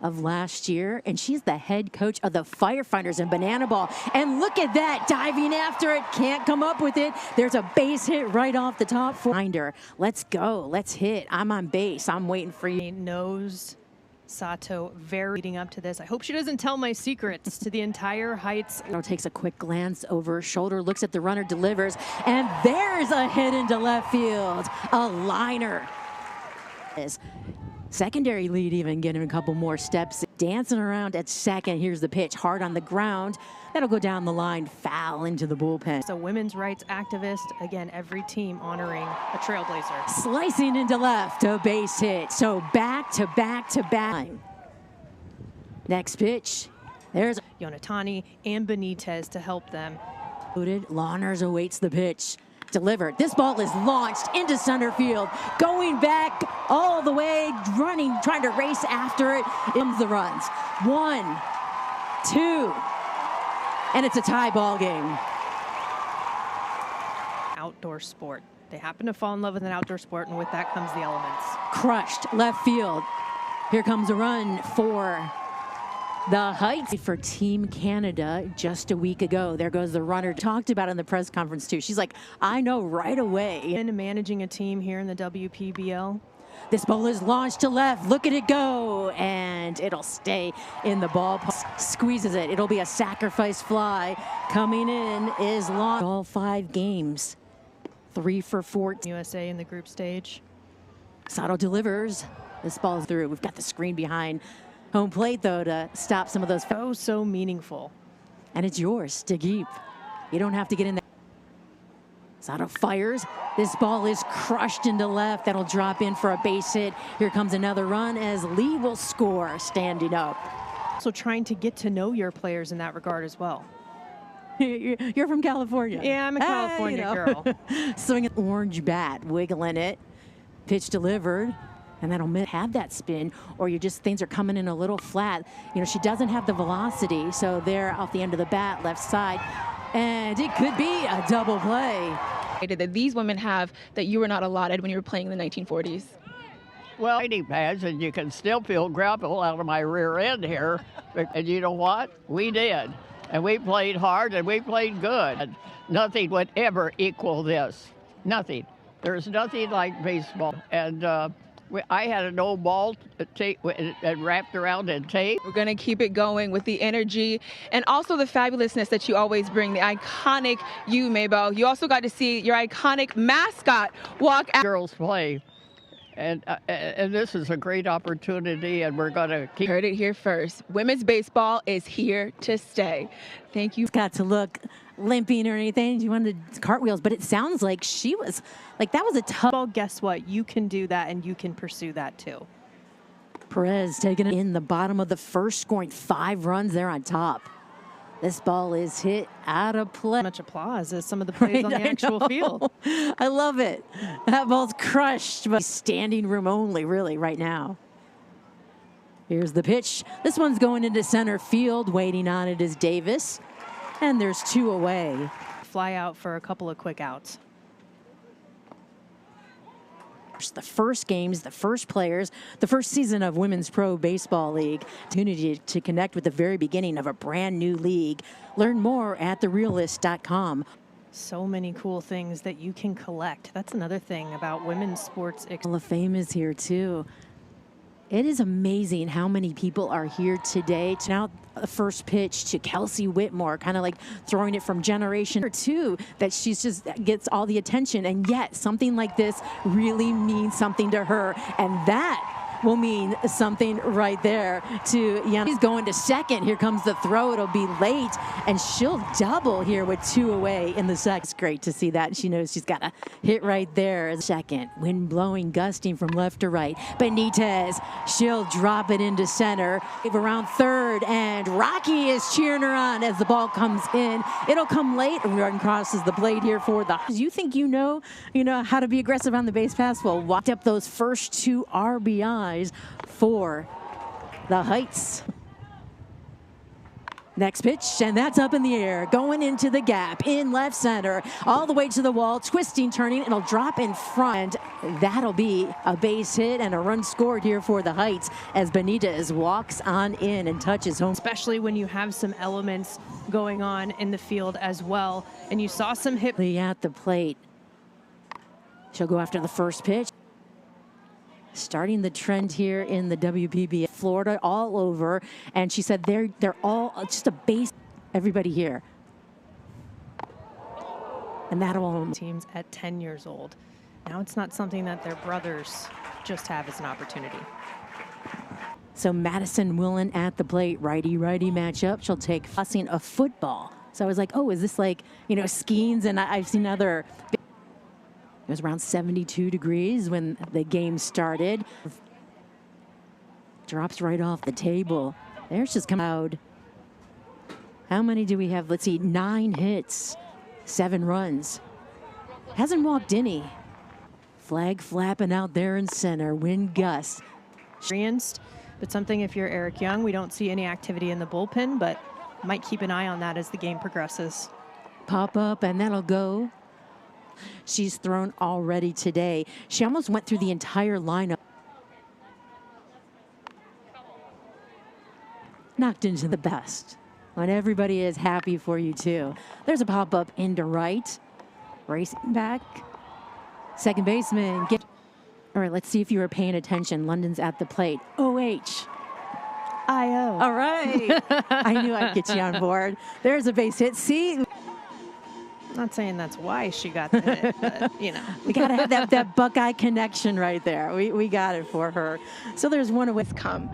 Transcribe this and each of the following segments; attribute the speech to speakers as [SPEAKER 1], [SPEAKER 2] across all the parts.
[SPEAKER 1] of last year, and she's the head coach of the Firefighters in Banana Ball. And look at that, diving after it, can't come up with it. There's a base hit right off the top. Finder, let's go, let's hit. I'm on base, I'm waiting for you.
[SPEAKER 2] Knows Săto very leading up to this. I hope she doesn't tell my secrets to the entire Heights.
[SPEAKER 1] Takes a quick glance over her shoulder, looks at the runner, delivers, and there's a hit into left field. A liner. Secondary lead even getting a couple more steps. Dancing around at second. Here's the pitch, hard on the ground. That'll go down the line, foul into the bullpen.
[SPEAKER 2] So women's rights activist, again, every team honoring a trailblazer.
[SPEAKER 1] Slicing into left, a base hit. So back to back to back. Next pitch, there's
[SPEAKER 2] Yonatani and Benitez to help them.
[SPEAKER 1] Lawners awaits the pitch. Delivered. This ball is launched into center field, going back all the way, running, trying to race after it. Comes the runs. 1, 2, and it's a tie ball game.
[SPEAKER 2] Outdoor sport. They happen to fall in love with an outdoor sport, and with that comes the elements.
[SPEAKER 1] Crushed left field. Here comes a run for the Heights for Team Canada just a week ago. There goes the runner. Talked about in the press conference too. She's like, I know right away.
[SPEAKER 2] And managing a team here in the WPBL.
[SPEAKER 1] This ball is launched to left. Look at it go. And it'll stay in the ballpark. Squeezes it. It'll be a sacrifice fly. Coming in is launched. All 5 games. 3 for 14.
[SPEAKER 2] USA in the group stage.
[SPEAKER 1] Săto delivers. This ball is through. We've got the screen behind home plate, though, to stop some of those.
[SPEAKER 2] So meaningful.
[SPEAKER 1] And it's yours to keep. You don't have to get in there. Săto fires. This ball is crushed into left. That'll drop in for a base hit. Here comes another run as Lee will score standing up.
[SPEAKER 2] So trying to get to know your players in that regard as well.
[SPEAKER 1] You're from California.
[SPEAKER 2] Yeah, I'm a California girl.
[SPEAKER 1] Swinging orange bat, wiggling it. Pitch delivered. And that'll have that spin, or you just, things are coming in a little flat. You know, she doesn't have the velocity, so they're off the end of the bat, left side, and it could be a double play.
[SPEAKER 3] That these women have that you were not allotted when you were playing in the 1940s.
[SPEAKER 4] Well, training pads, and you can still feel gravel out of my rear end here. And you know what? We did. And we played hard, and we played good. Nothing would ever equal this. Nothing. There's nothing like baseball. And I had an old ball tape and wrapped around in tape.
[SPEAKER 3] We're going to keep it going with the energy and also the fabulousness that you always bring, the iconic you, Maybelle. You also got to see your iconic mascot walk out.
[SPEAKER 4] Girls play. And this is a great opportunity, and we're going to keep.
[SPEAKER 3] Heard it here first. Women's baseball is here to stay. Thank you.
[SPEAKER 1] Got to look limping or anything. She wanted cartwheels, but it sounds like she was, like that was a tough.
[SPEAKER 2] Well, guess what? You can do that, and you can pursue that too.
[SPEAKER 1] Perez taking it in the bottom of the first, scoring 5 runs there on top. This ball is hit out of play.
[SPEAKER 2] Much applause as some of the plays on the actual field.
[SPEAKER 1] I love it. That ball's crushed, but standing room only, really, right now. Here's the pitch. This one's going into center field. Waiting on it is Davis. And there's 2 away.
[SPEAKER 2] Fly out for a couple of quick outs.
[SPEAKER 1] The first games, the first players, the first season of Women's Pro Baseball League. Opportunity to connect with the very beginning of a brand new league. Learn more at therealist.com.
[SPEAKER 2] So many cool things that you can collect. That's another thing about women's sports.
[SPEAKER 1] Hall of Fame is here too. It is amazing how many people are here today. Now the first pitch to Kelsey Whitmore, kind of like throwing it from generation or 2, that she's just gets all the attention, and yet something like this really means something to her, and that will mean something right there to Yana. He's going to second. Here comes the throw. It'll be late, and she'll double here with 2 away in the second. It's great to see that. She knows she's got a hit right there. Second, wind blowing, gusting from left to right. Benitez, she'll drop it into center. Around third, and Rocky is cheering her on as the ball comes in. It'll come late, and run crosses the plate here for the. You think you know how to be aggressive on the base pass? Well, walked up those first 2 RBIs for the Heights. Next pitch, and that's up in the air, going into the gap, in left center, all the way to the wall, twisting, turning, it'll drop in front. That'll be a base hit and a run scored here for the Heights as Benitez walks on in and touches home.
[SPEAKER 2] Especially when you have some elements going on in the field as well. And you saw some hit
[SPEAKER 1] At the plate. She'll go after the first pitch. Starting the trend here in the WPBL, Florida all over, and she said they're all just a base. Everybody here, and that'll
[SPEAKER 2] teams at 10 years old. Now it's not something that their brothers just have as an opportunity.
[SPEAKER 1] So Madison Willen at the plate, righty-righty matchup. She'll take tossing a football. So I was like, oh, is this like Skeens? And I've seen other. It was around 72 degrees when the game started. Drops right off the table. There's just come out. How many do we have? Let's see, 9 hits, 7 runs. Hasn't walked any. Flag flapping out there in center, wind gust.
[SPEAKER 2] But something if you're Eric Young, we don't see any activity in the bullpen, but might keep an eye on that as the game progresses.
[SPEAKER 1] Pop up, and that'll go. She's thrown already today. She almost went through the entire lineup. Knocked into the best. When everybody is happy for you, too. There's a pop-up into right. Racing back. Second baseman. All right, let's see if you were paying attention. London's at the plate. OH.
[SPEAKER 2] I-O.
[SPEAKER 1] All right. I knew I'd get you on board. There's a base hit. See?
[SPEAKER 2] Not saying that's why she got the hit, but,
[SPEAKER 1] We got to have that Buckeye connection right there. We got it for her. So there's one away.
[SPEAKER 3] Come.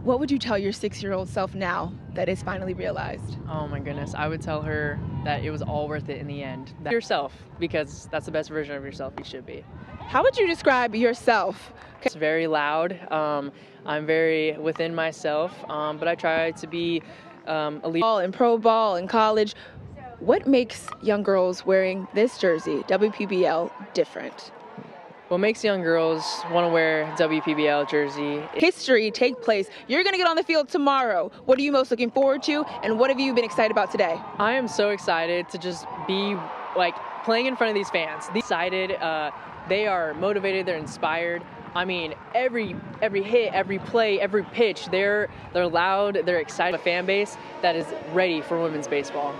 [SPEAKER 3] What would you tell your 6-year-old self now that is finally realized?
[SPEAKER 5] Oh my goodness, I would tell her that it was all worth it in the end. Yourself, because that's the best version of yourself you should be.
[SPEAKER 3] How would you describe yourself?
[SPEAKER 5] It's very loud. I'm very within myself, but I try to be elite.
[SPEAKER 3] Ball and pro ball in college. What makes young girls wearing this jersey, WPBL, different?
[SPEAKER 5] What makes young girls want to wear WPBL jersey?
[SPEAKER 3] History take place. You're going to get on the field tomorrow. What are you most looking forward to, and what have you been excited about today?
[SPEAKER 5] I am so excited to just be playing in front of these fans. They're excited. They are motivated. They're inspired. I mean, every hit, every play, every pitch, they're loud. They're excited. A fan base that is ready for women's baseball.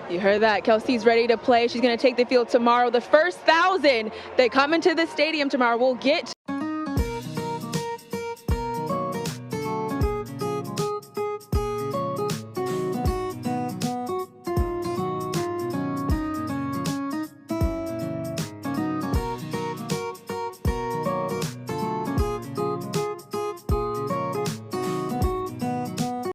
[SPEAKER 3] You heard that. Kelsey's ready to play. She's going to take the field tomorrow. The first 1,000 that come into the stadium tomorrow will get